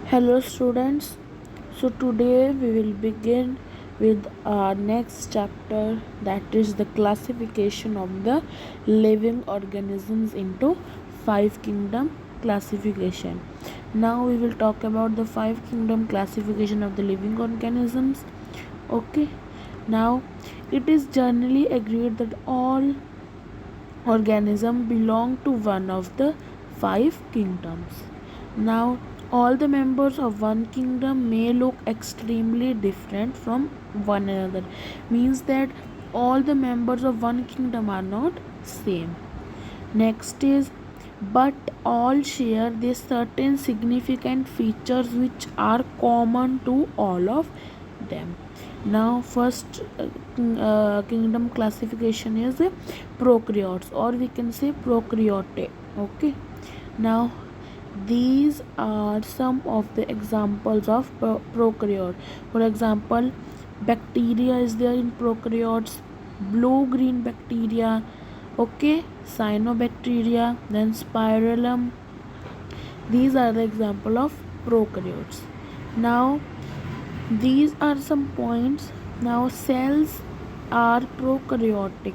Hello students. So today we will begin with our next chapter, that is the classification of the living organisms into five kingdom classification. Now we will talk about the five kingdom classification of the living organisms. Okay. Now it is generally agreed that all organisms belong to one of the five kingdoms. Now, all the members of one kingdom may look extremely different from one another. Means that all the members of one kingdom are not same. Next is, but all share these certain significant features which are common to all of them. Now first kingdom classification is prokaryotes, or we can say prokaryote. Okay. Now these are some of the examples of prokaryote. For example, bacteria is there in prokaryotes, blue green bacteria, okay, cyanobacteria, then spirillum. These are the example of prokaryotes. Now these are some points. Now cells are prokaryotic.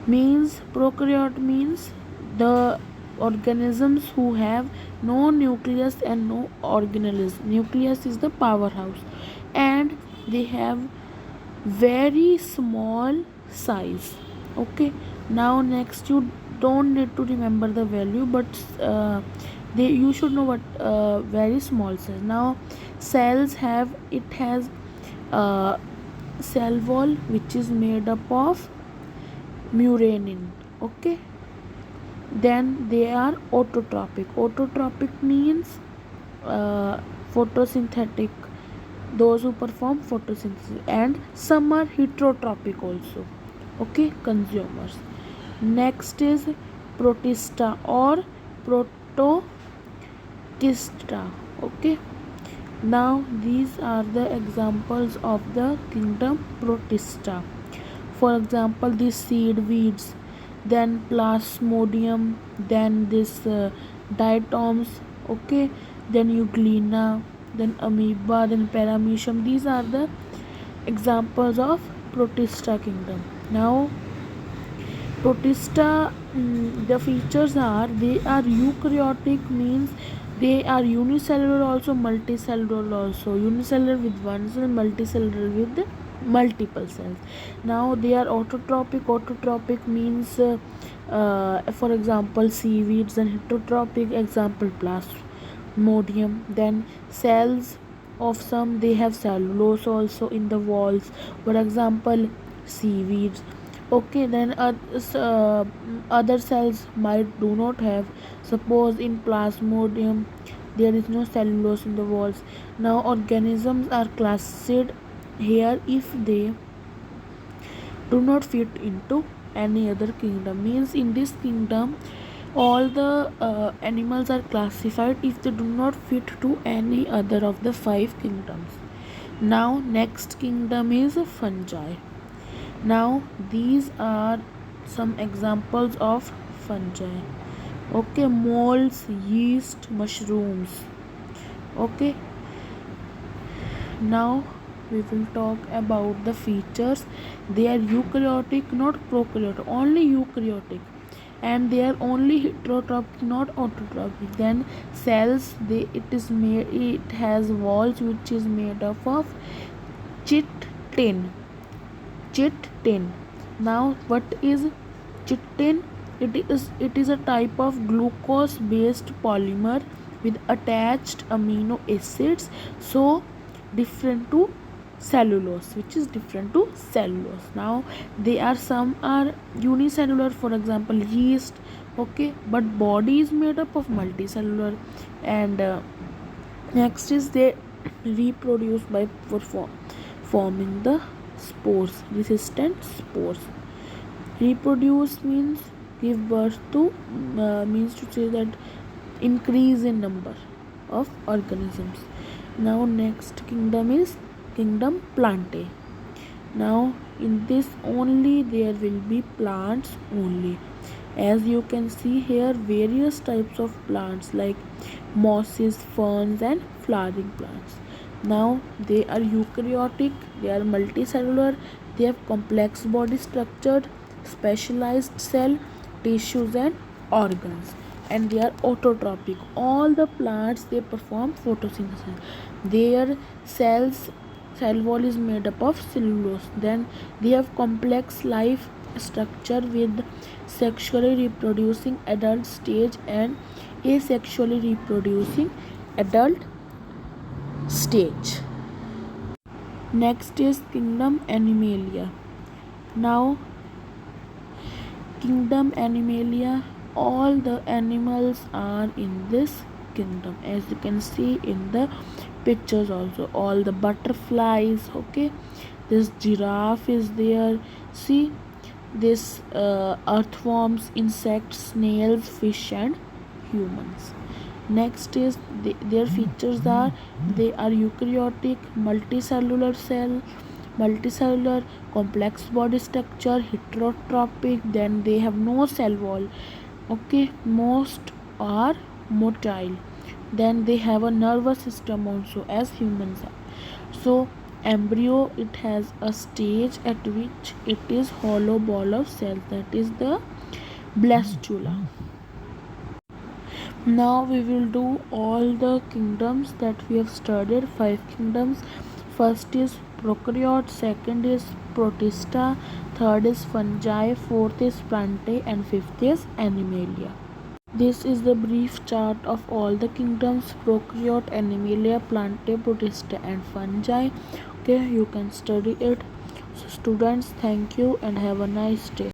Means prokaryote means the organisms who have no nucleus and no organelles. Nucleus is the powerhouse, and they have very small size. Okay. Now next, you don't need to remember the value, but you should know what very small size. Now cells has uh, cell wall which is made up of muranin. Okay. Then they are autotrophic. Autotrophic means photosynthetic, those who perform photosynthesis, and some are heterotrophic also. Okay, consumers. Next is protista or protocista. Okay. Now these are the examples of the kingdom protista. For example, these seedweeds, then plasmodium, then this diatoms, okay, then euglena, then amoeba, then paramecium. These are the examples of protista kingdom. Now protista, the features are, they are eukaryotic, means they are unicellular also, multicellular also. Unicellular with one cell, multicellular with multiple cells. Now they are autotrophic. Autotrophic means for example seaweeds, and heterotrophic example plasmodium. Then cells of some, they have cellulose also in the walls, for example seaweeds. Okay. Then other cells might do not have, suppose in plasmodium there is no cellulose in the walls. Now organisms are classed here if they do not fit into any other kingdom. Means in this kingdom all the animals are classified if they do not fit to any other of the five kingdoms. Now next kingdom is fungi. Now these are some examples of fungi. Okay. Molds, yeast, mushrooms. Okay. Now we will talk about the features. They are eukaryotic, not prokaryotic, only eukaryotic, and they are only heterotrophic, not autotrophic. Then cells, it has walls which is made up of chitin. Now what is chitin? It is a type of glucose based polymer with attached amino acids, so different to cellulose, which is different to cellulose. Now some are unicellular, for example yeast. Okay. But body is made up of multicellular. And next is they reproduce by forming the spores, resistant spores. Reproduce means give birth to, means to say that increase in number of organisms. Now next kingdom is kingdom plantae. Now in this only there will be plants only. As you can see here, various types of plants like mosses, ferns, and flowering plants. Now they are eukaryotic, they are multicellular, they have complex body structure, specialized cell, tissues, and organs, and they are autotrophic. All the plants, they perform photosynthesis. Their cell wall is made up of cellulose. Then they have complex life structure with sexually reproducing adult stage and asexually reproducing adult stage. Next is kingdom Animalia. Now kingdom Animalia, all the animals are in this kingdom, as you can see in the pictures also. All the butterflies, okay, this giraffe is there. See, this earthworms, insects, snails, fish, and humans. Next is their features are they are eukaryotic, multicellular, complex body structure, heterotrophic. Then they have no cell wall. Okay, most are motile. Then they have a nervous system also, as humans have. So embryo, it has a stage at which it is hollow ball of cells, that is the blastula. Now we will do all the kingdoms that we have studied, 5 kingdoms. First is prokaryote, second is protista, third is fungi, fourth is plantae, and fifth is animalia. This is the brief chart of all the kingdoms: prokaryote, animalia, plantae, protista, and fungi. Okay, you can study it. So students, thank you and have a nice day.